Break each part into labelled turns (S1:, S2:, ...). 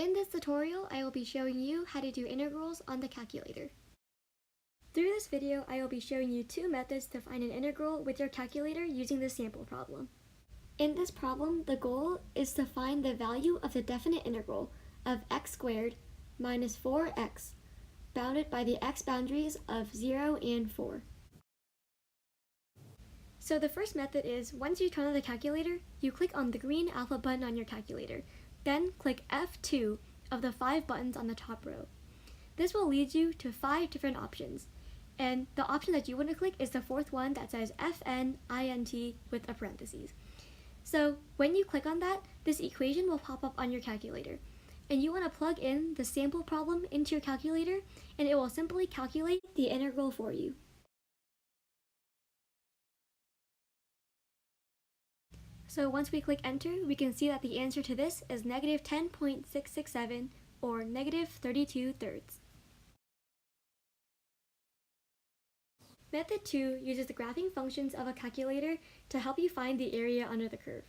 S1: In this tutorial, I will be showing you how to do integrals on the calculator. Through this video, I will be showing you two methods to find an integral with your calculator using the sample problem. In this problem, the goal is to find the value of the definite integral of x squared minus 4x, bounded by the x boundaries of 0 and 4. So the first method is, once you turn on the calculator, you click on the green alpha button on your calculator. Then click F2 of the 5 buttons on the top row. This will lead you to 5 different options, and the option that you want to click is the fourth one that says FNINT with a parentheses. So when you click on that, this equation will pop up on your calculator, and you want to plug in the sample problem into your calculator, and it will simply calculate the integral for you. So once we click enter, we can see that the answer to this is negative 10.667, or negative 32 thirds. Method 2 uses the graphing functions of a calculator to help you find the area under the curve.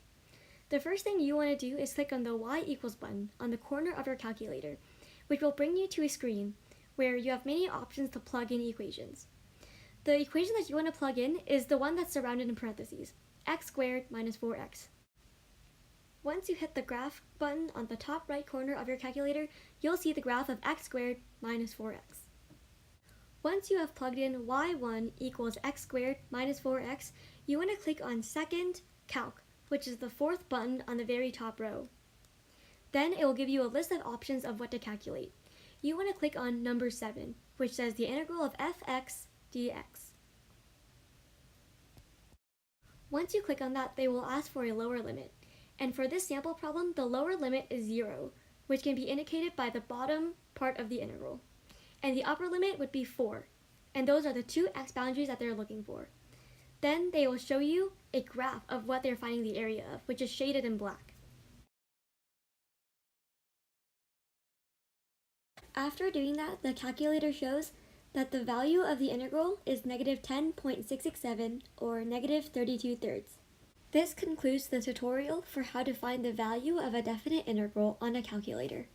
S1: The first thing you want to do is click on the y equals button on the corner of your calculator, which will bring you to a screen where you have many options to plug in equations. The equation that you want to plug in is the one that's surrounded in parentheses, x squared minus 4x. Once you hit the graph button on the top right corner of your calculator, you'll see the graph of x squared minus 4x. Once you have plugged in y1 equals x squared minus 4x, you want to click on Second Calc, which is the fourth button on the very top row. Then it will give you a list of options of what to calculate. You want to click on number 7, which says the integral of fx dx. Once you click on that, they will ask for a lower limit. And for this sample problem, the lower limit is 0, which can be indicated by the bottom part of the integral. And the upper limit would be 4, and those are the two x boundaries that they're looking for. Then they will show you a graph of what they're finding the area of, which is shaded in black. After doing that, the calculator shows that the value of the integral is negative 10.667, or negative 32 thirds. This concludes the tutorial for how to find the value of a definite integral on a calculator.